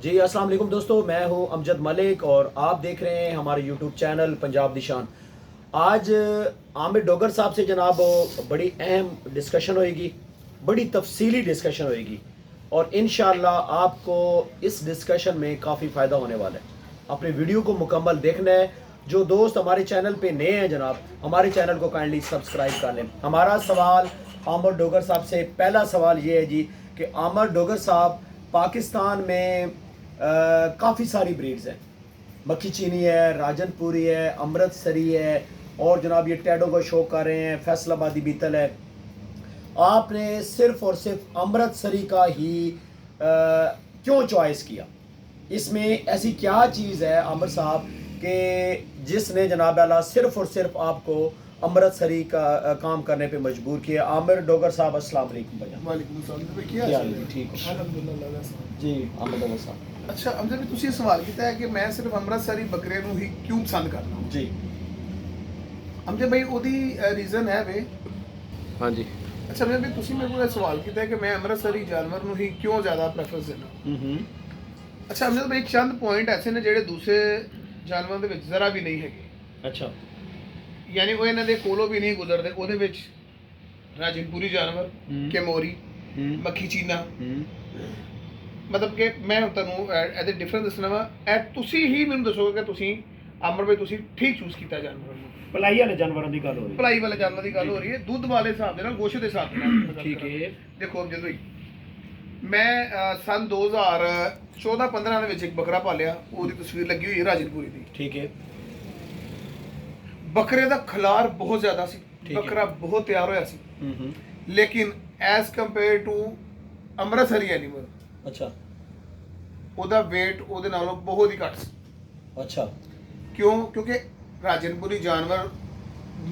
जी अस्सलाम वालेकुम दोस्तों, मैं हूं अमजद मलिक और आप देख रहे हैं हमारे यूट्यूब चैनल पंजाब निशान। आज आमिर डोगर साहब से जनाब बड़ी अहम डिस्कशन होएगी, बड़ी तफसीली डिस्कशन होएगी और इंशाअल्लाह आपको इस डिस्कशन में काफ़ी फ़ायदा होने वाला है। अपने वीडियो को मुकम्मल देखना है। जो दोस्त हमारे चैनल पे नए हैं जनाब, हमारे चैनल को काइंडली सब्सक्राइब कर लें। हमारा सवाल आमिर डोगर साहब से, पहला सवाल ये है जी कि आमिर डोगर साहब, पाकिस्तान में काफ़ी सारी ब्रीड्स हैं। मक्खी चीनी है, राजनपुरी है, अमृतसरी है और जनाब ये टैडो का शो कर रहे हैं, फैसलाबादी बीतल है। आपने सिर्फ और सिर्फ अमृतसरी का ही क्यों चॉइस किया? इसमें ऐसी क्या चीज़ है आमिर साहब कि जिसने जनाब अल्लाह सिर्फ और सिर्फ आपको अमृतसरी का काम करने पे मजबूर किया? आमिर डोगर साहब अस्सलाम वालेकुम भैया। वालेकुम अस्सलाम। क्या हाल है? ठीक हो? अल्हम्दुलिल्लाह जी आमिर डोगर साहब। अच्छा अमजद भी ਤੁਸੀਂ ਸਵਾਲ ਕੀਤਾ ਹੈ ਕਿ ਮੈਂ ਸਿਰਫ ਅੰਮ੍ਰਿਤਸਰੀ ਬੱਕਰੇ ਨੂੰ ਹੀ ਕਿਉਂ ਪਸੰਦ ਕਰਦਾ जी ਅਮਜਦ ਭਾਈ ਉਹਦੀ ਰੀਜ਼ਨ ਹੈ ਵੇ हाँ जी। ਅੱਛਾ ਅਮਜਦ ਵੀ ਤੁਸੀਂ ਮੇਰੇ ਕੋਲ ਇਹ ਸਵਾਲ ਕੀਤਾ ਹੈ ਕਿ ਮੈਂ ਅੰਮ੍ਰਿਤਸਰੀ ਜਾਨਵਰ ਨੂੰ ਹੀ ਕਿਉਂ ਜ਼ਿਆਦਾ ਪ੍ਰੈਫਰੈਂਸ ਦਿੰਦਾ ਅੱਛਾ ਅਮਜਦ ਭਾਈ ਚੰਦ ਪੁਆਇੰਟ ਐਸੇ ਨੇ ਜਿਹੜੇ ਦੂਸਰੇ ਜਾਨਵਰਾਂ ਦੇ ਵਿੱਚ ਜ਼ਰਾ ਵੀ ਨਹੀਂ ਹੈਗੇ अच्छा ਯਾਨੀ ਉਹ ਇਹਨਾਂ ਦੇ ਕੋਲੋਂ ਵੀ ਨਹੀਂ ਗੁਜ਼ਰਦੇ ਉਹਦੇ ਵਿੱਚ ਰਾਜਨਪੁਰੀ ਜਾਨਵਰ ਕੇਮੋਰੀ ਮੱਖੀ ਚੀਨਾ ਮਤਲਬ ਕਿ ਮੈਂ ਤੁਹਾਨੂੰ ਇਹਦੇ ਡਿਫਰੈਂਸ ਦੱਸਣਾ ਵਾ ਇਹ ਤੁਸੀਂ ਹੀ ਮੈਨੂੰ ਦੱਸੋਗੇ ਕਿ ਤੁਸੀਂ ਅਮਰ ਭਾਈ ਤੁਸੀਂ ਠੀਕ ਚੂਜ਼ ਕੀਤਾ ਜਾਨਵਰ ਨੂੰ पलाई वाले जानवरों की गल हो रही ਭਲਾਈ ਵਾਲੇ ਜਾਨਵਰ ਦੀ ਗੱਲ ਹੋ ਰਹੀ ਹੈ ਦੁੱਧ ਵਾਲੇ ਹਿਸਾਬ ਦੇ ਨਾਲ ਗੋਸ਼ਤ ਦੇ ਹਿਸਾਬ ਨਾਲ ठीक है। ਦੇਖੋ ਜਦੋਂ ਹੀ ਮੈਂ ਸਨ 2014-15 ਦੇ ਵਿੱਚ ਇੱਕ ਬੱਕਰਾ ਪਾਲਿਆ ਉਹਦੀ ਤਸਵੀਰ ਲੱਗੀ ਹੋਈ ਹੈ ਰਾਜਨਪੁਰੀ ਦੀ ठीक है। ਬੱਕਰੇ ਦਾ ਖਲਾਰ ਬਹੁਤ ਜ਼ਿਆਦਾ ਸੀ ਠੀਕ ਹੈ। ਬੱਕਰਾ ਬਹੁਤ ਤਿਆਰ ਹੋਇਆ ਸੀ ਲੇਕਿਨ as compare to Amritsari animal अच्छा ਉਹਦਾ weight ਉਹਦੇ ਨਾਲੋਂ ਬਹੁਤ ਹੀ ਘੱਟ ਸੀ अच्छा ਕਿਉਂ ਕਿਉਂਕਿ ਰਾਜਨਪੁਰੀ ਜਾਨਵਰ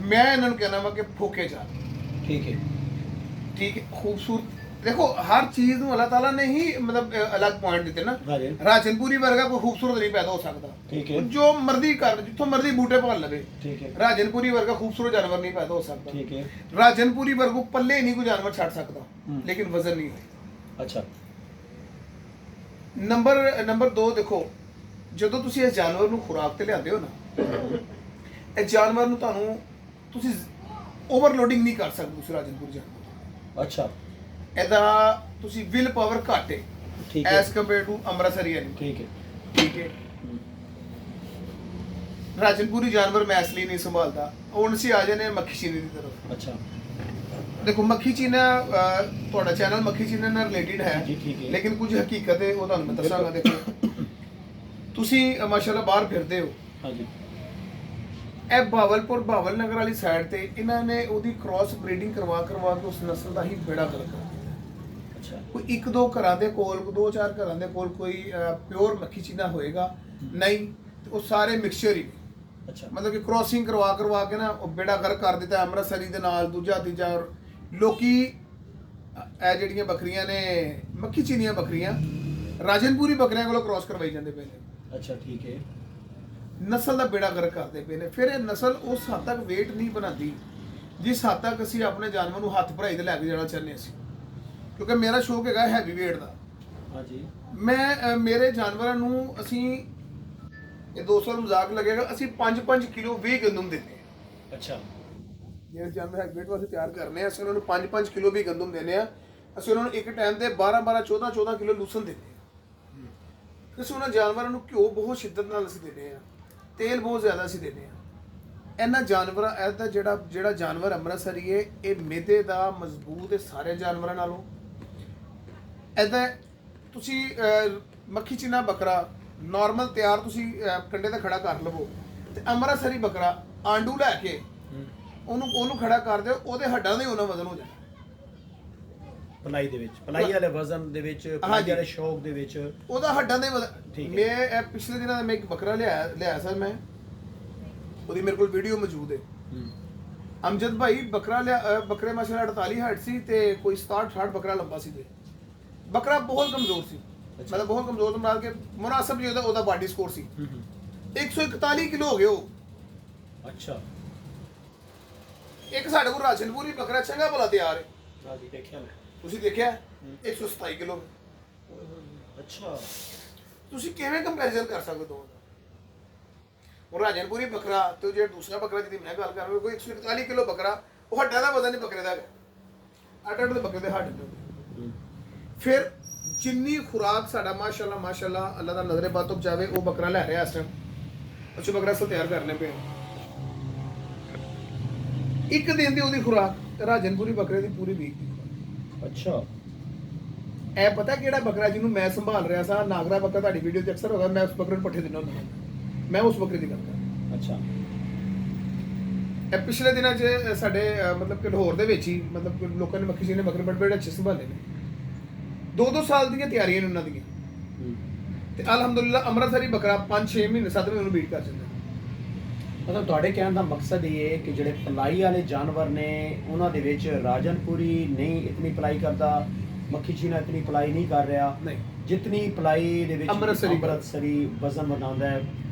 ਮੈਂ ਇਹਨਾਂ ਨੂੰ ਕਹਿਣਾ ਵਾ ਕਿ ਫੋਕੇ ਜਾਨਵਰ ठीक है। ਠੀਕ ਹੈ ਖੂਬਸੂਰਤ ਦੇਖੋ ਹਰ ਚੀਜ਼ ਨੂੰ ਅੱਲਾਹ ਤਾਲਾ ਨੇ ਹੀ ਮਤਲਬ ਅਲੱਗ ਪੁਆਇੰਟ ਦਿੱਤੇ ਨਾ हाँ जी ਰਾਜਨਪੁਰੀ ਵਰਗਾ ਕੋਈ ਖੂਬਸੂਰਤ ਨਹੀਂ ਪੈਦਾ ਹੋ ਸਕਦਾ ठीक है। ਜੋ ਮਰਜ਼ੀ ਕਰ ਜਿੱਥੋਂ ਮਰਜ਼ੀ ਬੂਟੇ ਭਾਲ ਲਵੇ ठीक है। ਰਾਜਨਪੁਰੀ ਵਰਗਾ ਖੂਬਸੂਰਤ ਜਾਨਵਰ ਨਹੀਂ ਪੈਦਾ ਹੋ ਸਕਦਾ ठीक है। ਰਾਜਨਪੁਰੀ ਵਰਗੂ ਪੱਲੇ ਨਹੀਂ ਕੋਈ ਜਾਨਵਰ ਛੱਡ ਸਕਦਾ ਲੇਕਿਨ ਵਜ਼ਨ ਨਹੀਂ ਹੈ अच्छा ਨੰਬਰ 2 ਦੇਖੋ ਜਦੋਂ ਤੁਸੀਂ ਇਸ ਜਾਨਵਰ ਨੂੰ ਖੁਰਾਕ ਤੇ ਲਿਆਉਂਦੇ ਹੋ ਨਾ ਇਹ ਜਾਨਵਰ ਨੂੰ ਤੁਹਾਨੂੰ ਤੁਸੀਂ ਓਵਰਲੋਡਿੰਗ ਨਹੀਂ ਕਰ ਸਕਦੇ ਤੁਸੀਂ ਰਾਜਨਪੁਰੀ ਜਾਨਵਰ अच्छा ਇਹਦਾ ਤੁਸੀਂ ਵਿਲ ਪਾਵਰ ਘੱਟ ਹੈ ठीक है। As compare to Amritsari animal ठीक है। ਠੀਕ ਹੈ ਰਾਜਨਪੁਰੀ ਜਾਨਵਰ ਮੈਂ ਇਸ ਲਈ ਨਹੀਂ ਸੰਭਾਲਦਾ ਹੁਣ ਅਸੀਂ ਆ ਜਾਂਦੇ ਹਾਂ ਮੱਖੀ ਚੀਨੀ ਦੀ ਤਰਫ अच्छा ਦੇਖੋ ਮੱਖੀ ਚੀਨਾ ਤੁਹਾਡਾ ਚੈਨਲ ਮੱਖੀ ਚੀਨਾ ਨਾਲ ਰਿਲੇਟਡ ਹੈ ਜੀ, ਠੀਕ ਹੈ। ਲੇਕਿਨ ਕੁਝ ਹਕੀਕਤ ਹੈ ਉਹ ਤੁਹਾਨੂੰ ਮੈਂ ਦੱਸਾਂਗਾ ਦੇਖੋ ਤੁਸੀਂ ਮਾਸ਼ਾਅੱਲਾ ਬਾਹਰ ਫਿਰਦੇ ਹੋ हाँ जी ਇਹ ਭਾਵਲ ਨਗਰ ਵਾਲੀ ਸਾਈਡ ਤੇ ਇਹਨਾਂ ਨੇ ਉਹਦੀ ਕ੍ਰਾਸ ਬਰੀਡਿੰਗ ਕਰਵਾ ਕੇ ਉਸ ਨਸਲ ਦਾ ਹੀ ਬੇੜਾ ਗਰਕ ਕਰ ਦਿੱਤਾ अच्छा ਕੋਈ ਇੱਕ ਦੋ ਘਰਾਂ ਦੇ ਕੋਲ ਦੋ ਚਾਰ ਘਰਾਂ ਦੇ ਕੋਲ ਕੋਈ ਪਿਓਰ ਮੱਖੀ ਚੀਨਾ ਹੋਏਗਾ ਨਹੀਂ ਤੇ ਉਹ ਸਾਰੇ ਮਿਕਸਚਰ ਹੀ अच्छा ਮਤਲਬ ਕਿ ਕ੍ਰਾਸਿੰਗ ਕਰਵਾ ਕੇ ਨਾ ਉਹ ਬੇੜਾ ਗਰਕ ਕਰ ਦਿੱਤਾ ਅੰਮ੍ਰਿਤਸਰੀ ਦੇ ਨਾਲ ਦੂਜਾ ਤੀਜਾ ਲੋਕੀ ਇਹ ਜਿਹੜੀਆਂ ਬੱਕਰੀਆਂ ਨੇ ਮੱਖੀ ਚੀਨੀਆਂ ਬੱਕਰੀਆਂ ਰਾਜਨਪੁਰੀ ਬੱਕਰੀਆਂ ਕੋਲੋਂ ਕ੍ਰਾਸ ਕਰਵਾਈ ਜਾਂਦੇ ਪਏ ਨੇ अच्छा ठीक है। ਨਸਲ ਦਾ ਬੇੜਾ ਗਰਕ ਕਰਦੇ ਪਏ ਨੇ ਫਿਰ ਇਹ ਨਸਲ ਉਸ ਹੱਦ ਤੱਕ weight ਨਹੀਂ ਬਣਾਉਂਦੀ ਜਿਸ ਹੱਦ ਤੱਕ ਅਸੀਂ ਆਪਣੇ ਜਾਨਵਰ ਨੂੰ ਹੱਥ ਭਰਾਈ ਤੇ ਲੈ ਕੇ ਜਾਣਾ ਚਾਹੁੰਦੇ ਸੀ ਕਿਉਂਕਿ ਮੇਰਾ ਸ਼ੌਕ ਹੈਗਾ ਹੈਵੀ weight ਦਾ हाँ जी ਮੈਂ ਮੇਰੇ ਜਾਨਵਰਾਂ ਨੂੰ ਅਸੀਂ ਇਹ 200 ਮਜ਼ਾਕ ਲੱਗੇਗਾ ਅਸੀਂ 5-5 ਕਿਲੋ ਵੀ ਗੰਦਮ ਦਿੰਦੇ ਹਾਂ अच्छा ਜਿਹੜੇ ਜਾਨਵਰ ਹੈਵੀ weight ਵਾਸਤੇ ਤਿਆਰ ਕਰਨੇ ਆ ਅਸੀਂ ਉਹਨਾਂ ਨੂੰ 5-5 ਕਿਲੋ ਵੀ ਗੰਦਮ ਦਿੰਦੇ ਆ ਅਸੀਂ ਉਹਨਾਂ ਨੂੰ ਇੱਕ ਟਾਈਮ ਤੇ 12-12 14-14 ਕਿਲੋ ਲੂਸਨ ਦਿੰਦੇ ਆ ਅਸੀਂ ਉਹਨਾਂ ਜਾਨਵਰਾਂ ਨੂੰ ਘਿਓ ਬਹੁਤ ਸ਼ਿੱਦਤ ਨਾਲ ਅਸੀਂ ਦਿੰਦੇ ਆ ਤੇਲ ਬਹੁਤ ਜ਼ਿਆਦਾ ਅਸੀਂ ਦਿੰਦੇ ਆ ਇਹਨਾਂ ਜਾਨਵਰਾਂ ਇਹਦਾ ਜਿਹੜਾ ਜਾਨਵਰ ਅੰਮ੍ਰਿਤਸਰੀ ਹੈ ਇਹ ਮਿਹਦੇ ਦਾ ਮਜ਼ਬੂਤ ਹੈ ਸਾਰੇ ਜਾਨਵਰਾਂ ਨਾਲੋਂ ਇਹਦਾ ਤੁਸੀਂ ਮੱਖੀ ਚੀਨਾ ਬੱਕਰਾ ਨਾਰਮਲ ਤਿਆਰ ਤੁਸੀਂ ਕੰਡੇ ਤੇ ਖੜਾ ਕਰ ਲਵੋ ਤੇ ਅੰਮ੍ਰਿਤਸਰੀ ਬੱਕਰਾ ਆਂਡੂ ਲੈ ਕੇ ਉਹਨੂੰ ਖੜਾ ਕਰ ਦਿਓ ਉਹਦੇ ਹੱਡਾਂ ਦੇ ਉਹਨਾਂ ਵਜ਼ਨ ਹੋ ਜਾਣਾ ਪਲਾਈ ਦੇ ਵਿੱਚ, ਪਲਾਈ ਵਾਲੇ ਵਜ਼ਨ ਦੇ ਵਿੱਚ, ਪਲਾਈ ਵਾਲੇ ਸ਼ੌਕ ਦੇ ਵਿੱਚ ਉਹਦਾ ਹੱਡਾਂ ਦੇ ਠੀਕ ਹੈ। ਮੈਂ ਇਹ ਪਿਛਲੇ ਦਿਨਾਂ ਦਾ ਮੈਂ ਇੱਕ ਬੱਕਰਾ ਲਿਆਇਆ ਸਰ ਮੈਂ ਉਹਦੀ ਮੇਰੇ ਕੋਲ ਵੀਡੀਓ ਮੌਜੂਦ ਹੈ ਅਮਜਦ ਭਾਈ ਬੱਕਰੇ ਮਾਸ਼ਾਅੱਲਾ 48 ਹਾਈਟ ਸੀ ਤੇ ਕੋਈ 67 ਬੱਕਰਾ ਲੰਬਾ ਸੀ ਤੇ ਬੱਕਰਾ ਬਹੁਤ ਕਮਜ਼ੋਰ ਸੀ ਮਤਲਬ ਬਹੁਤ ਕਮਜ਼ੋਰ ਤੋਂ ਨਾਲ ਕਿ ਮੁਨਾਸਬ ਜਿਹੜਾ ਉਹਦਾ ਬਾਡੀ ਸਕੋਰ ਸੀ 141 ਕਿਲੋ ਹੋ ਗਏ ਉਹ अच्छा ਇੱਕ ਸਾਡੇ ਕੋਲ ਰਾਜਨਪੁਰੀ ਬੱਕਰਾ ਚੰਗਾ ਭਲਾ ਤਿਆਰ ਹੈ हाँ जी देखिए मैं ਤੁਸੀਂ ਦੇਖਿਆ 127 ਕਿਲੋ अच्छा ਤੁਸੀਂ ਕਿਵੇਂ ਕੰਪੈਰੀਜ਼ਨ ਕਰ ਸਕਦੇ ਦੋਵਾਂ ਦਾ? ਉਹ ਰਾਜਨਪੁਰੀ ਬੱਕਰਾ ਤੇ ਉਹ ਜਿਹੜਾ ਦੂਸਰਾ ਬੱਕਰਾ ਜਿਹਦੀ ਮੈਂ ਗੱਲ ਕਰ ਰਿਹਾ, ਕੋਈ 141 ਕਿਲੋ ਬੱਕਰਾ, ਉਹ ਹੱਡਾਂ ਦਾ ਵਜ਼ਨ ਨਹੀਂ ਬੱਕਰੇ ਦਾ ਹੈਗਾ, ਅੱਡ ਦੇ ਬੱਕਰੇ ਦੇ ਹੱਡ ਨੇ। ਫਿਰ ਜਿੰਨੀ ਖੁਰਾਕ ਸਾਡਾ ਮਾਸ਼ਾਅੱਲਾ ਅੱਲਾਹ ਦਾ ਨਜ਼ਰੇ ਬਾਤੋਂ ਬਚਾਵੇ, ਉਹ ਬੱਕਰਾ ਲੈ ਰਿਹਾ ਇਸ ਟਾਈਮ ਅੱਛਾ ਬੱਕਰਾ ਸੋ ਤਿਆਰ ਕਰਨੇ ਪਏ। ਇੱਕ ਦਿਨ ਦੀ ਉਹਦੀ ਖੁਰਾਕ ਰਾਜਨਪੁਰੀ ਬੱਕਰੇ ਦੀ ਪੂਰੀ ਵੀਕ ਦੀ ਖੁਰਾਕ। ਅੱਛਾ ਇਹ ਪਤਾ ਕਿਹੜਾ ਬੱਕਰਾ ਜਿਹਨੂੰ ਮੈਂ ਸੰਭਾਲ ਰਿਹਾ ਸਾਂ, ਨਾਗਰਾ ਬੱਕਰਾ, ਤੁਹਾਡੀ ਵੀਡੀਓ 'ਚ ਅਕਸਰ ਹੋਗਾ, ਮੈਂ ਉਸ ਬੱਕਰੇ ਨੂੰ ਪੱਠੇ ਦਿੰਦਾ ਹੁੰਦਾ, ਮੈਂ ਉਸ ਬੱਕਰੇ ਦੀ ਗੱਲ ਕਰ। ਅੱਛਾ ਇਹ ਪਿਛਲੇ ਦਿਨਾਂ 'ਚ ਸਾਡੇ ਮਤਲਬ ਕਿ ਲਾਹੌਰ ਦੇ ਵਿੱਚ ਹੀ ਮਤਲਬ ਲੋਕਾਂ ਨੇ ਮੱਖੀ ਜੀ ਨੇ ਬੱਕਰੇ ਬੜੇ ਅੱਛੇ ਸੰਭਾਲੇ ਨੇ। 2-2 ਸਾਲ ਦੀਆਂ ਤਿਆਰੀਆਂ ਨੇ ਉਹਨਾਂ ਦੀਆਂ, ਤੇ ਅਲਹਮਦੁਲਿਲਾ ਅੰਮ੍ਰਿਤਸਰੀ ਬੱਕਰਾ 5-6 ਮਹੀਨੇ 7 ਮਹੀਨੇ ਨੂੰ ਬੀਟ ਕਰ ਜਾਂਦਾ। ਮਤਲਬ ਤੁਹਾਡੇ ਕਹਿਣ ਦਾ ਮਕਸਦ ਇਹ ਹੈ ਕਿ ਜਿਹੜੇ ਪਲਾਈ ਵਾਲੇ ਜਾਨਵਰ ਨੇ ਉਹਨਾਂ ਦੇ ਵਿੱਚ ਰਾਜਨਪੁਰੀ ਨਹੀਂ ਇਤਨੀ ਪਲਾਈ ਕਰਦਾ, ਮੱਖੀ ਚੀਨਾ ਇਤਨੀ ਪਲਾਈ ਨਹੀਂ ਕਰ ਰਿਹਾ, ਨਹੀਂ ਜਿਤਨੀ ਪਲਾਈ ਦੇ ਵਿੱਚ ਅੰਮ੍ਰਿਤਸਰੀ ਵਜ਼ਨ ਵਧਾਉਂਦਾ ਹੈ।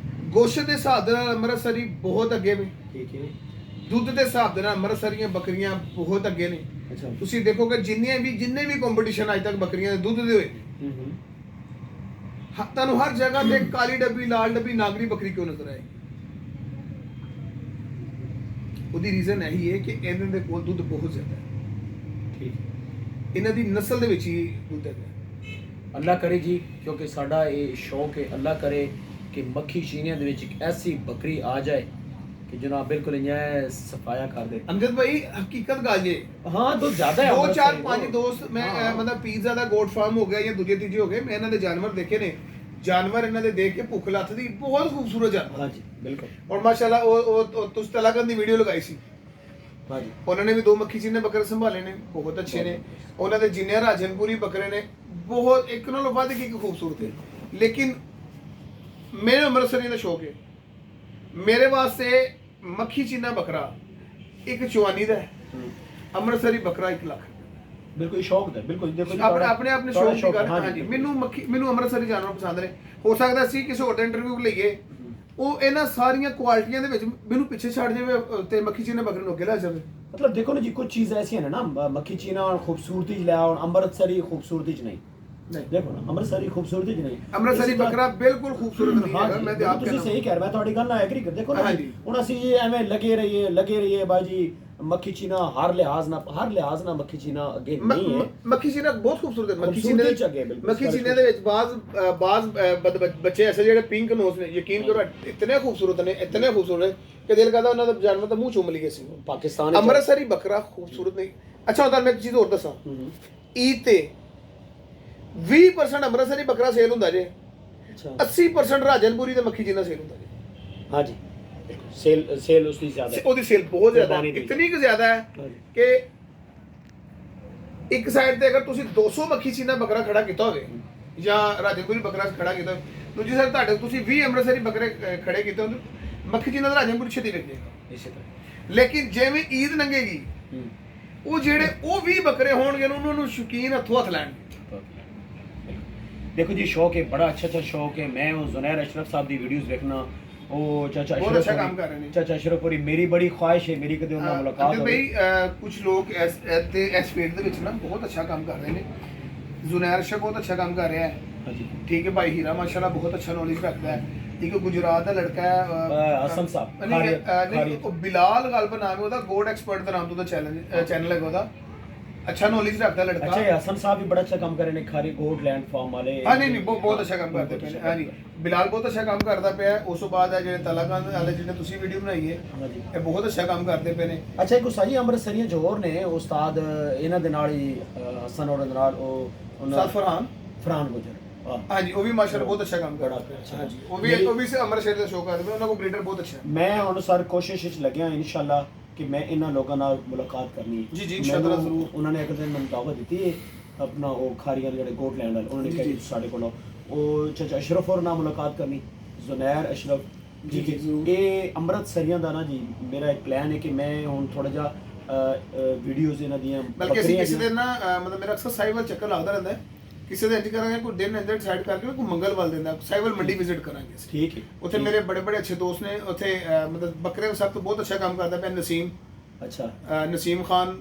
ਗੋਸ਼ਤ ਦੇ ਹਿਸਾਬ ਦੇ ਨਾਲ ਅੰਮ੍ਰਿਤਸਰੀ ਬਹੁਤ ਅੱਗੇ ਨੇ, ਠੀਕ ਹੈ। ਦੁੱਧ ਦੇ ਹਿਸਾਬ ਦੇ ਨਾਲ ਅੰਮ੍ਰਿਤਸਰੀਆਂ ਬੱਕਰੀਆਂ ਬਹੁਤ ਅੱਗੇ ਨੇ। ਅੱਛਾ ਤੁਸੀਂ ਦੇਖੋਗੇ ਜਿੰਨੇ ਵੀ ਕੰਪੀਟੀਸ਼ਨ ਅੱਜ ਤੱਕ ਬੱਕਰੀਆਂ ਦੇ ਦੁੱਧ ਦੇ ਹੋਏ, ਤੁਹਾਨੂੰ ਹਰ ਜਗ੍ਹਾ ਤੇ ਕਾਲੀ ਡੱਬੀ, ਲਾਲ ਡੱਬੀ, ਨਾਗਰੀ ਬੱਕਰੀ ਕਿਉਂ ਨਜ਼ਰ ਆਏਗੀ? ਉਹਦੀ ਰੀਜ਼ਨ ਇਹੀ ਹੈ ਕਿ ਇਹਨਾਂ ਦੇ ਕੋਲ ਦੁੱਧ ਬਹੁਤ ਜ਼ਿਆਦਾ ਹੈ, ਠੀਕ। ਇਹਨਾਂ ਦੀ ਨਸਲ ਦੇ ਵਿੱਚ ਹੀ ਦੁੱਧ ਹੈ। ਅੱਲਾ ਕਰੇ ਜੀ, ਕਿਉਂਕਿ ਸਾਡਾ ਇਹ ਸ਼ੌਕ ਹੈ, ਅੱਲਾ ਕਰੇ ਕਿ ਮੱਖੀ ਚੀਨੀਆਂ ਦੇ ਵਿੱਚ ਇੱਕ ਐਸੀ ਬੱਕਰੀ ਆ ਜਾਏ ਕਿ ਜਨਾਬ ਬਿਲਕੁਲ ਇੰਜ ਸਫਾਇਆ ਕਰ ਦੇ। ਅਮਜਦ ਭਾਈ ਹਕੀਕਤ ਗੱਲ ਜੇ, ਹਾਂ ਦੁੱਧ ਜ਼ਿਆਦਾ ਹੈ। 2-4-5 ਦੋਸਤ ਮੈਂ ਮਤਲਬ ਪੀਜ਼ਾ ਦਾ ਗੋਟ ਫਾਰਮ ਹੋ ਗਿਆ ਜਾਂ ਦੂਜੇ ਤੀਜੇ ਹੋ ਗਏ, ਮੈਂ ਇਹਨਾਂ ਦੇ ਜਾਨਵਰ ਦੇਖੇ ਨੇ, ਜਾਨਵਰ ਇਹਨਾਂ ਦੇ ਦੇਖ ਕੇ ਭੁੱਖ ਲੱਥਦੀ, ਬਹੁਤ ਖੂਬਸੂਰਤ ਜਾਨਵਰ। ਹਾਂਜੀ ਬਿਲਕੁਲ। ਔਰ ਮਾਸ਼ਾਅੱਲਾ ਉਹ ਤੁਸੀਂ ਤਲਾਕਨ ਦੀ ਵੀਡੀਓ ਲਗਾਈ ਸੀ, ਹਾਂਜੀ ਉਹਨਾਂ ਨੇ ਵੀ 2 ਮੱਖੀ ਚੀਨੇ ਬੱਕਰੇ ਸੰਭਾਲੇ ਨੇ, ਬਹੁਤ ਅੱਛੇ ਨੇ। ਉਹਨਾਂ ਦੇ ਜਿੰਨੇ ਰਾਜਨਪੁਰੀ ਬੱਕਰੇ ਨੇ ਬਹੁਤ ਇੱਕ ਨਾਲੋਂ ਵੱਧ ਕੇ ਇੱਕ ਖੂਬਸੂਰਤ ਹੈ। ਲੇਕਿਨ ਮੇਰੇ ਅੰਮ੍ਰਿਤਸਰੀ ਦਾ ਸ਼ੌਕ ਹੈ, ਮੇਰੇ ਵਾਸਤੇ ਮੱਖੀ ਚੀਨਾ ਬੱਕਰਾ ਇੱਕ ਚਵਾਨੀ ਦਾ ਹੈ, ਅੰਮ੍ਰਿਤਸਰੀ ਬੱਕਰਾ 1 ਲੱਖ। ਬਿਲਕੁਲ ਸ਼ੌਕ ਦਾ, ਬਿਲਕੁਲ ਦੇਖੋ ਆਪਣੇ ਸ਼ੌਕ ਦੀ ਗੱਲ। ਹਾਂਜੀ ਮੈਨੂੰ ਅੰਮ੍ਰਿਤਸਰੀ ਜਾਨਵਰ ਪਸੰਦ ਨੇ। ਹੋ ਸਕਦਾ ਸੀ ਕਿਸੇ ਹੋਰ ਦਾ ਇੰਟਰਵਿਊ ਲਈਏ, ਉਹ ਇਹਨਾਂ ਸਾਰੀਆਂ ਕੁਆਲਿਟੀਆਂ ਦੇ ਵਿੱਚ ਮੈਨੂੰ ਪਿੱਛੇ ਛੱਡ ਜਾਵੇ ਤੇ ਮੱਖੀ ਚੀਨੇ ਬੱਕਰੇ ਨੂੰ ਅੱਗੇ ਲੈ ਜਾਵੇ। ਮਤਲਬ ਦੇਖੋ ਨਾ ਜੀ, ਕੁਝ ਚੀਜ਼ ਐਸੀਆਂ ਨੇ ਨਾ, ਮੱਖੀ ਚੀਨਾ ਖੂਬਸੂਰਤੀ ਚ ਲਿਆ, ਅੰਮ੍ਰਿਤਸਰੀ ਖੂਬਸੂਰਤੀ ਚ ਨਹੀਂ। ਦੇਖੋ ਨਾ ਅੰਮ੍ਰਿਤਸਰੀ ਖੂਬਸੂਰਤੀ ਚ ਨਹੀਂ, ਅੰਮ੍ਰਿਤਸਰੀ ਬੱਕਰਾ ਬਿਲਕੁਲ ਖੂਬਸੂਰਤ ਨਹੀਂ ਹੈਗਾ। ਮੈਂ ਤੇ ਆਪ ਤੁਸੀਂ ਸਹੀ ਕਹਿ ਰਹੇ, ਮੈਂ ਤੁਹਾਡੀ ਗੱਲ ਨਾਲ ਐਗਰੀ ਕਰ। ਦੇਖੋ ਨਾ ਹੁਣ ਅਸੀਂ ਐਵੇਂ ਲੱਗੇ ਰਹੀਏ ਬਾਜੀ, ਮੱਖੀ ਚੀਨਾ ਹਰ ਲਿਹਾਜ਼ ਨਾਲ ਮੱਖੀ ਚੀਨਾ ਅੱਗੇ ਨਹੀਂ ਹੈ। ਮੱਖੀ ਚੀਨਾ ਬਹੁਤ ਖੂਬਸੂਰਤ ਹੈ। ਮੱਖੀ ਚੀਨੇ ਦੇ ਵਿੱਚ ਬਾਜ਼ ਬੱਚੇ ਐਸੇ ਜਿਹੜੇ ਪਿੰਕ ਨੋਜ਼ ਨੇ, ਯਕੀਨ ਕਰੋ ਇਤਨੇ ਖੂਬਸੂਰਤ ਨੇ ਕਿ ਦਿਲ ਕਰਦਾ ਉਹਨਾਂ ਦਾ ਜਾਨਵਰ ਤਾਂ ਮੂੰਹ ਚੁੰਮ ਲਈਏ ਸੀ। ਪਾਕਿਸਤਾਨ ਅੰਮ੍ਰਿਤਸਰੀ ਬੱਕਰਾ ਖੂਬਸੂਰਤ ਨਹੀਂ। ਅੱਛਾ ਹੁੰਦਾ, ਮੈਂ ਇੱਕ ਚੀਜ਼ ਹੋਰ ਦੱਸਾਂ, ਈਦ ਤੇ 20% ਅੰਮ੍ਰਿਤਸਰੀ ਬੱਕਰਾ ਸੇਲ ਹੁੰਦਾ ਜੇ, 80% ਰਾਜਨਪੁਰੀ ਤੇ ਮੱਖੀ ਚੀਨਾ ਸੇਲ ਹੁੰਦਾ ਜੇ। ਹਾਂਜੀ ਸੇਲ ਉਸ ਦੀ ਜ਼ਿਆਦਾ ਹੈ, ਉਹਦੀ ਸੇਲ ਬਹੁਤ ਜ਼ਿਆਦਾ ਹੈ, ਇਤਨੀ ਕੁ ਜ਼ਿਆਦਾ ਹੈ ਕਿ ਇੱਕ ਸਾਈਡ ਤੇ ਅਗਰ ਤੁਸੀਂ 200 ਮੱਖੀ ਚੀਨਾ ਬੱਕਰਾ ਖੜਾ ਕੀਤਾ ਹੋਵੇ ਜਾਂ ਰਾਜਨਪੁਰੀ ਬੱਕਰਾ ਖੜਾ ਕੀਤਾ ਹੋਵੇ, ਦੂਜੀ ਸਾਈਡ ਤੁਹਾਡੇ ਤੁਸੀਂ 20 ਅੰਮ੍ਰਿਤਸਰੀ ਬੱਕਰੇ ਖੜੇ ਕੀਤੇ ਹੋਣ, ਮੱਖੀ ਚੀਨਾ ਦਾ ਰਾਜਨਪੁਰੀ ਛੇਤੀ ਵਿਕ ਜਾਏਗਾ ਇਸੇ ਤਰ੍ਹਾਂ। ਲੇਕਿਨ ਜਿਵੇਂ ਈਦ ਲੰਘੇਗੀ, ਉਹ ਜਿਹੜੇ ਉਹ 20 ਬੱਕਰੇ ਹੋਣਗੇ ਉਹਨਾਂ ਨੂੰ ਸ਼ੌਕੀਨ ਹੱਥੋਂ ਹੱਥ ਲੈਣਗੇ। देखो जी शौक है, बड़ा अच्छा शौक है। मैं वो जुनैर अशरफ साहब की वीडियोस देखना, वो चाचा बहुत अच्छा काम कर रहे हैं। चाचा अशरफपुरी, मेरी बड़ी ख्वाहिश है मेरी कदे उन्हां मुलाकात हो। भाई कुछ लोग इस फील्ड ਦੇ ਵਿੱਚ ਨਾ ਬਹੁਤ ਅੱਛਾ ਕੰਮ ਕਰ ਰਹੇ ਨੇ। जुनैर अशरफ बहुत अच्छा काम कर रहा है, ठीक है। भाई हीरा माशाल्लाह बहुत अच्छा नॉलेज रखता है। एक गुजरात ਦਾ ਲੜਕਾ ਹੈ हसन साहब, ਨਹੀਂ ਬਿਲਾਲ ਗਲਬ ਨਾਮ ਹੈ ਉਹਦਾ, ਗੋਡ ਐਕਸਪਰਟ ਦਾ ਨਾਮ ਤੋਂ ਉਹਦਾ ਚੈਨਲ ਹੈ ਉਹਦਾ। अच्छा नॉलेज रखता है लड़का। अच्छा हसन साहब भी बड़ा अच्छा काम कर रहे हैं, खारी गोड लैंड फार्म वाले। हाँ नहीं बहुत अच्छा काम करते पे। हाँ जी बिलाल बहुत अच्छा काम करता पे है। उस तो बाद है ਜਿਹੜੇ ਤਲਾਕਾਨ ਵਾਲੇ ਜਿਹਨੇ ਤੁਸੀਂ ਵੀਡੀਓ ਬਣਾਈ ਹੈ, ਇਹ ਬਹੁਤ ਅੱਛਾ ਕੰਮ ਕਰਦੇ ਪਏ ਨੇ। ਅੱਛਾ ਇੱਕ ਸਾਜੀ ਅੰਮ੍ਰਿਤਸਰੀਆਂ ਜੋ ਹੋਰ ਨੇ ਉਸਤਾਦ ਇਹਨਾਂ ਦੇ ਨਾਲ ਹੀ ਹਸਨ ਔਰ ਨਾਲ ਉਹ ਉਸਤਾਦ ਫਰਹਾਨ ਗੁਜਰ, हाँ जी वो भी माशाल्लाह बहुत अच्छा काम कर रहा है। हाँ जी वो भी से अमृतसर ਦਾ ਸ਼ੌਕ ਕਰਦੇ ਨੇ, ਉਹਨਾਂ ਕੋਲ ਬਰੀਡਰ ਬਹੁਤ ਅੱਛਾ ਹੈ। ਮੈਂ ਹੁਣ ਸਰ ਕੋਸ਼ਿਸ਼ ਵਿੱਚ ਲੱਗਿਆ ਇਨਸ਼ਾਅੱਲਾ ਕਿ ਮੈਂ ਇਹਨਾਂ ਲੋਕਾਂ ਨਾਲ ਮੁਲਾਕਾਤ ਕਰਨੀ ਹੈ। ਜੀ ਇਨਸ਼ਾਅੱਲਾ ਜ਼ਰੂਰ। ਉਹਨਾਂ ਨੇ ਇੱਕ ਦਿਨ ਮੈਨੂੰ ਦਾਵਤ ਦਿੱਤੀ ਹੈ, ਆਪਣਾ ਉਹ ਖਾਰੀਆਂ ਜਿਹੜੇ ਗੋਟ ਲੈਂਡ ਵਾਲੇ, ਉਹਨਾਂ ਨੇ ਕਿਹਾ ਸਾਡੇ ਕੋਲ ਉਹ ਚਾਚਾ ਅਸ਼ਰਫ ਔਰ ਨਾਲ ਮੁਲਾਕਾਤ ਕਰਨੀ, ਜ਼ੁਨੈਰ ਅਸ਼ਰਫ ਜੀ। ਇਹ ਅੰਮ੍ਰਿਤਸਰੀਆਂ ਦਾ ਨਾ ਜੀ ਮੇਰਾ ਇੱਕ ਪਲਾਨ ਹੈ ਕਿ ਮੈਂ ਹੁਣ ਥੋੜਾ ਜਿਹਾ ਵੀਡੀਓਜ਼ ਇਹਨਾਂ ਦੀਆਂ, ਬਲਕਿ ਅਸੀਂ ਕਿਸੇ ਦਿਨ ਨਾ ਮਤਲਬ ਮੇਰਾ ਅਕਸਰ ਸਾਈਵਲ ਚੱਕਰ ਲੱਗਦਾ ਰਹਿੰਦਾ ਹੈ, ਕਿਸੇ ਦਿਨ ਇੰਜ ਕਰਾਂਗੇ ਕੋਈ ਦਿਨ ਇੰਜ ਡਿਸਾਈਡ ਕਰਕੇ ਕੋਈ ਮੰਗਲਵਾਰ ਦਿਨ ਦਾ ਸਾਈਵਲ ਮੰਡੀ ਵਿਜ਼ਿਟ ਕਰਾਂਗੇ। ਠੀਕ ਹੈ। ਉੱਥੇ ਮੇਰੇ ਬੜੇ ਅੱਛੇ ਦੋਸਤ ਨੇ, ਉੱਥੇ ਮਤਲਬ ਬੱਕਰੇ ਦਾ ਸਭ ਤੋਂ ਬਹੁਤ ਅੱਛਾ ਕੰਮ ਕਰਦਾ ਪਿਆ ਨਸੀਮ, ਅੱਛਾ ਨਸੀਮ ਖਾਨ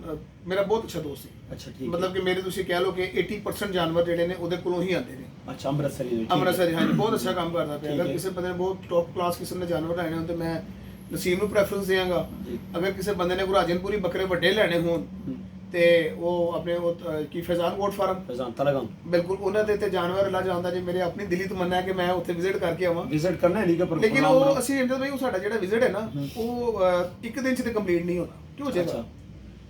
ਮੇਰਾ ਬਹੁਤ ਅੱਛਾ ਦੋਸਤ ਸੀ, ਅੱਛਾ ਠੀਕ ਹੈ। ਮਤਲਬ ਕਿ ਮੇਰੇ ਤੁਸੀਂ ਕਹਿ ਲਓ ਕਿ 80% ਜਾਨਵਰ ਜਿਹੜੇ ਨੇ ਉਹਦੇ ਕੋਲੋਂ ਹੀ ਆਉਂਦੇ ਨੇ। ਅੱਛਾ ਅੰਮ੍ਰਿਤਸਰੀ ਦੇ ਵਿੱਚ, ਠੀਕ ਹੈ। ਅੰਮ੍ਰਿਤਸਰ ਹਾਂਜੀ ਬਹੁਤ ਅੱਛਾ ਕੰਮ ਕਰਦਾ ਪਿਆ। ਠੀਕ ਅਗਰ ਹੈ। ਕਿਸੇ ਬੰਦੇ ਨੇ ਬਹੁਤ ਟੌਪ ਕਲਾਸ ਕਿਸਮ ਦੇ ਜਾਨਵਰ ਲੈਣੇ ਹੋਣ ਤੇ ਮੈਂ ਨਸੀਮ ਨੂੰ ਪ੍ਰੈਫਰੈਂਸ ਦਿਆਂਗਾ। ਜੀ। ਅਗਰ ਕਿਸੇ ਬੰਦੇ ਨੇ ਰਾਜਨਪੁਰੀ ਬੱਕਰੇ ਵੱਡੇ ਲੈਣੇ ਹੋਣ ਤੇ ਉਹ ਆਪਣੇ ਉਹ ਕੀ ਫੈਜ਼ਾਨ ਗੋਟ ਫਾਰਮ ਫੈਜ਼ਾਨ ਤਲਗਮ ਬਿਲਕੁਲ ਉਹਨਾਂ ਦੇ ਤੇ ਜਾਨਵਰ ਅੱਲਾ ਜਾਣਦਾ ਜੀ। ਮੇਰੇ ਆਪਣੀ ਦਿਲੀ ਤਮੰਨਾ ਹੈ ਕਿ ਮੈਂ ਉੱਥੇ ਵਿਜ਼ਿਟ ਕਰਕੇ ਆਵਾਂ। ਵਿਜ਼ਿਟ ਕਰਨਾ ਹੈ ਨਹੀਂ ਕਿ ਲੇਕਿਨ ਉਹ ਅਸੀਂ ਇੰਦਰ ਭਾਈ ਉਹ ਸਾਡਾ ਜਿਹੜਾ ਵਿਜ਼ਿਟ ਹੈ ਨਾ ਉਹ ਇੱਕ ਦਿਨ ਚ ਤੇ ਕੰਪਲੀਟ ਨਹੀਂ ਹੋਣਾ। ਕਿਉਂ ਜਾਏਗਾ? ਅੱਛਾ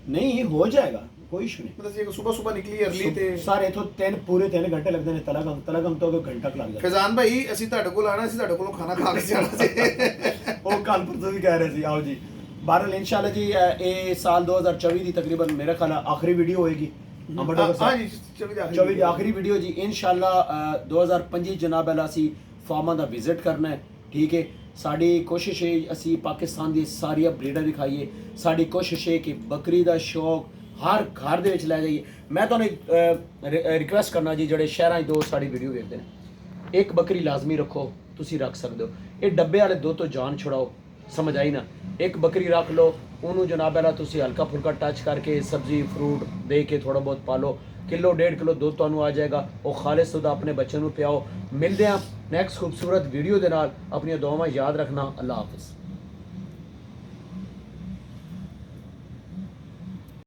ਨਹੀਂ ਹੋ ਜਾਏਗਾ, ਕੋਈ ਇਸ਼ੂ ਨਹੀਂ। ਮਤਲਬ ਜੇ ਸਵੇਰ ਨਿਕਲੀ ਅਰਲੀ ਤੇ ਸਾਰੇ ਇਥੋਂ ਪੂਰੇ 3 ਘੰਟੇ ਲੱਗਦੇ ਨੇ। ਤਲਗਮ ਤੋਂ ਘੰਟਾ ਲੱਗ ਜਾਂਦਾ। ਫੈਜ਼ਾਨ ਭਾਈ ਅਸੀਂ ਤੁਹਾਡੇ ਕੋਲ ਆਣਾ, ਅਸੀਂ ਤੁਹਾਡੇ ਕੋਲੋਂ ਖਾਣਾ ਖਾ ਕੇ ਜਾਣਾ ਸੀ। ਉਹ ਕੱਲ ਪਰਸੋਂ ਵੀ ਕਹਿ ਰਹੇ ਸੀ ਆਓ ਜੀ। ਬਹਰਹਾਲ ਇਨਸ਼ਾਅੱਲਾ ਜੀ ਇਹ ਸਾਲ 2024 ਦੀ ਤਕਰੀਬਨ ਮੇਰਾ ਖਿਆਲ ਆਖਰੀ ਵੀਡੀਓ ਹੋਏਗੀ। ਹਾਂ ਜੀ 24 ਦੀ ਆਖਰੀ ਵੀਡੀਓ ਜੀ ਇਨਸ਼ਾਅੱਲਾ 2025 ਜਨਾਬ ਅਲਾ ਅਸੀਂ ਫਾਰਮਾਂ ਦਾ ਵਿਜ਼ਿਟ ਕਰਨਾ ਹੈ, ਠੀਕ ਹੈ। ਸਾਡੀ ਕੋਸ਼ਿਸ਼ ਹੈ ਅਸੀਂ ਪਾਕਿਸਤਾਨ ਦੀ ਸਾਰੀਆਂ ਬਰੀਡਾਂ ਦਿਖਾਈਏ। ਸਾਡੀ ਕੋਸ਼ਿਸ਼ ਹੈ ਕਿ ਬੱਕਰੀ ਦਾ ਸ਼ੌਕ ਹਰ ਘਰ ਦੇ ਵਿੱਚ ਲੈ ਜਾਈਏ। ਮੈਂ ਤੁਹਾਨੂੰ ਰਿਕਵੈਸਟ ਕਰਨਾ ਜੀ ਜਿਹੜੇ ਸ਼ਹਿਰਾਂ 'ਚ ਦੋਸਤ ਸਾਡੀ ਵੀਡੀਓ ਵੇਖਦੇ ਨੇ, ਇੱਕ ਬੱਕਰੀ ਲਾਜ਼ਮੀ ਰੱਖੋ, ਤੁਸੀਂ ਰੱਖ ਸਕਦੇ ਹੋ। ਇਹ ਡੱਬੇ ਵਾਲੇ ਦੁੱਧ ਤੋਂ ਜਾਨ ਛੁਡਾਓ, ਸਮਝ ਆਈ ਨਾ। ਇੱਕ ਬੱਕਰੀ ਰੱਖ ਲਓ, ਉਹਨੂੰ ਜਨਾਬ ਵਾਲਾ ਤੁਸੀਂ ਹਲਕਾ ਫੁਲਕਾ ਟੱਚ ਕਰਕੇ ਸਬਜ਼ੀ ਫਰੂਟ ਦੇ ਕੇ ਥੋੜਾ ਬਹੁਤ ਪਾਲੋ, ਕਿਲੋ 1.5 ਕਿਲੋ ਦੁੱਧ ਤੁਹਾਨੂੰ ਆ ਜਾਏਗਾ। ਉਹ ਖਾਲਿਸ ਦੁੱਧ ਆਪਣੇ ਬੱਚੇ ਨੂੰ ਪਿਆਓ। ਮਿਲਦੇ ਹਾਂ ਨੈਕਸਟ ਖੂਬਸੂਰਤ ਵੀਡੀਓ ਦੇ ਨਾਲ। ਆਪਣੀਆਂ ਦੁਆਵਾਂ ਯਾਦ ਰੱਖਣਾ। ਅੱਲਾ ਹਾਫਿਜ਼।